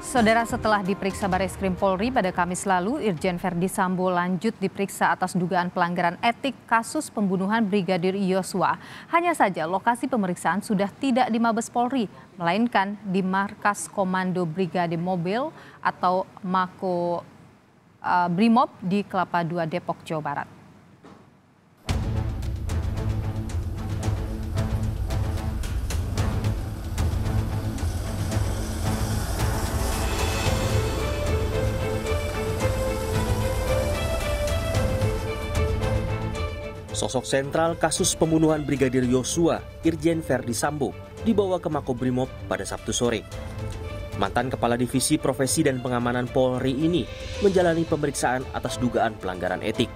Saudara, setelah diperiksa Bareskrim Polri pada Kamis lalu, Irjen Verdi Sambo lanjut diperiksa atas dugaan pelanggaran etik kasus pembunuhan Brigadir Yosua. Hanya saja lokasi pemeriksaan sudah tidak di Mabes Polri, melainkan di Markas Komando Brigade Mobil atau Mako Brimob di Kelapa II, Depok, Jawa Barat. Sosok sentral kasus pembunuhan Brigadir Yosua, Irjen Verdi Sambo, dibawa ke Makobrimob pada Sabtu sore. Mantan Kepala Divisi Profesi dan Pengamanan Polri ini menjalani pemeriksaan atas dugaan pelanggaran etik.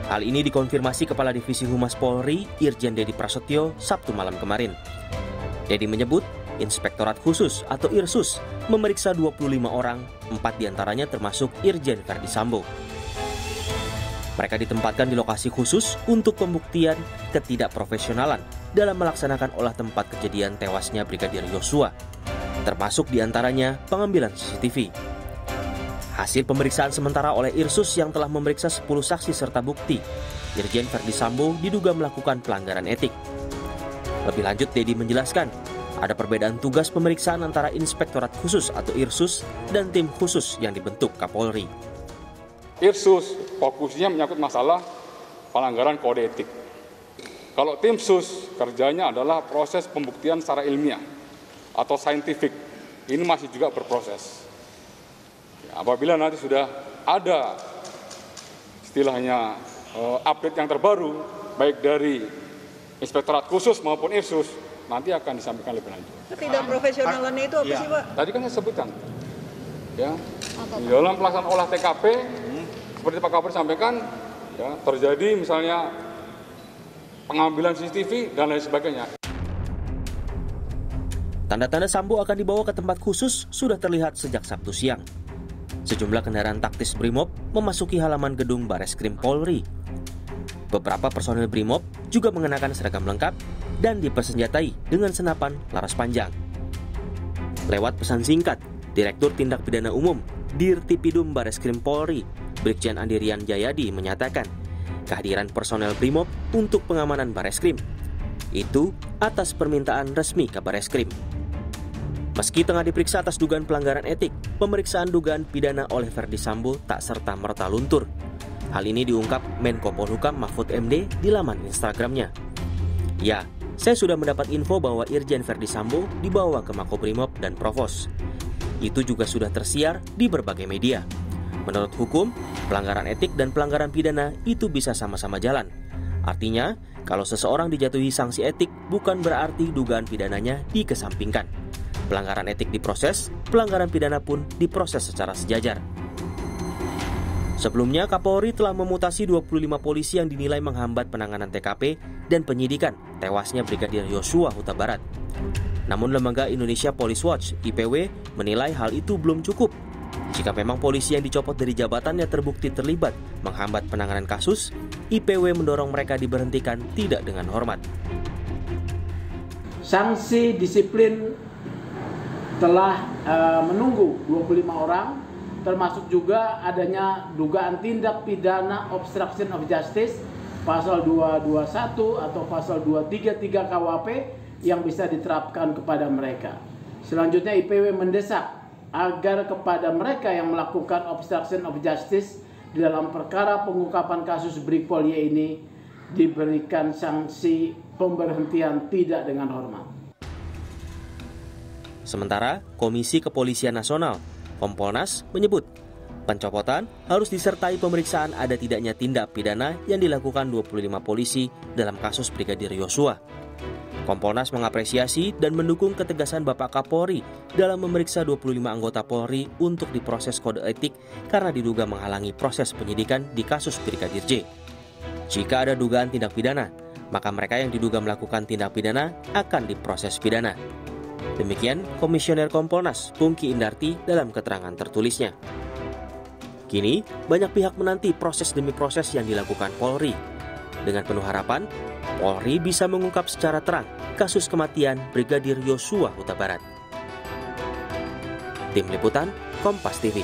Hal ini dikonfirmasi Kepala Divisi Humas Polri, Irjen Dedi Prasetyo, Sabtu malam kemarin. Dedi menyebut, Inspektorat Khusus atau Irsus memeriksa 25 orang, 4 diantaranya termasuk Irjen Verdi Sambo. Mereka ditempatkan di lokasi khusus untuk pembuktian ketidakprofesionalan dalam melaksanakan olah tempat kejadian tewasnya Brigadir Yosua, termasuk diantaranya pengambilan CCTV. Hasil pemeriksaan sementara oleh Irsus yang telah memeriksa 10 saksi serta bukti, Irjen Verdi Sambo diduga melakukan pelanggaran etik. Lebih lanjut, Dedi menjelaskan, ada perbedaan tugas pemeriksaan antara Inspektorat Khusus atau Irsus dan tim khusus yang dibentuk Kapolri. Irsus fokusnya menyangkut masalah pelanggaran kode etik. Kalau tim sus kerjanya adalah proses pembuktian secara ilmiah atau saintifik. Ini masih juga berproses. Apabila nanti sudah ada istilahnya update yang terbaru, baik dari Inspektorat Khusus maupun Irsus, nanti akan disampaikan lebih lanjut. Ketidakprofesionalan itu apa sih, Pak? Tadi kan saya sebutkan. Ya, di dalam pelaksanaan olah TKP, seperti Pak Kapolri sampaikan, ya, terjadi misalnya pengambilan CCTV dan lain sebagainya. Tanda-tanda Sambo akan dibawa ke tempat khusus sudah terlihat sejak Sabtu siang. Sejumlah kendaraan taktis Brimob memasuki halaman gedung Bareskrim Polri. Beberapa personel Brimob juga mengenakan seragam lengkap dan dipersenjatai dengan senapan laras panjang. Lewat pesan singkat, Direktur Tindak Pidana Umum Dirtipidum Bareskrim Polri, Brigjen Andirian Jayadi menyatakan kehadiran personel Brimob untuk pengamanan Bareskrim itu atas permintaan resmi Kabar Eskrim. Meski tengah diperiksa atas dugaan pelanggaran etik, pemeriksaan dugaan pidana oleh Verdi Sambo tak serta-merta luntur. Hal ini diungkap Menko Polhukam Mahfud MD di laman Instagramnya. Ya, saya sudah mendapat info bahwa Irjen Verdi Sambo dibawa ke Makobrimob dan Provos. Itu juga sudah tersiar di berbagai media. Menurut hukum, pelanggaran etik dan pelanggaran pidana itu bisa sama-sama jalan. Artinya, kalau seseorang dijatuhi sanksi etik bukan berarti dugaan pidananya dikesampingkan. Pelanggaran etik diproses, pelanggaran pidana pun diproses secara sejajar. Sebelumnya, Kapolri telah memutasi 25 polisi yang dinilai menghambat penanganan TKP dan penyidikan tewasnya Brigadir Yosua Huta Barat. Namun lembaga Indonesia Police Watch (IPW) menilai hal itu belum cukup. Jika memang polisi yang dicopot dari jabatannya terbukti terlibat menghambat penanganan kasus, IPW mendorong mereka diberhentikan tidak dengan hormat. Sanksi disiplin telah menunggu 25 orang, termasuk juga adanya dugaan tindak pidana obstruction of justice pasal 221 atau pasal 233 KUHP yang bisa diterapkan kepada mereka. Selanjutnya IPW mendesak agar kepada mereka yang melakukan obstruction of justice di dalam perkara pengungkapan kasus Brigpol Y ini diberikan sanksi pemberhentian tidak dengan hormat. Sementara Komisi Kepolisian Nasional Kompolnas menyebut pencopotan harus disertai pemeriksaan ada tidaknya tindak pidana yang dilakukan 25 polisi dalam kasus Brigadir Yosua. Kompolnas mengapresiasi dan mendukung ketegasan Bapak Kapolri dalam memeriksa 25 anggota Polri untuk diproses kode etik karena diduga menghalangi proses penyidikan di kasus Brigadir J. Jika ada dugaan tindak pidana, maka mereka yang diduga melakukan tindak pidana akan diproses pidana. Demikian Komisioner Kompolnas Pungki Indarti dalam keterangan tertulisnya. Kini, banyak pihak menanti proses demi proses yang dilakukan Polri. Dengan penuh harapan, Polri bisa mengungkap secara terang kasus kematian Brigadir Yosua Huta Barat. Tim Liputan, Kompas TV.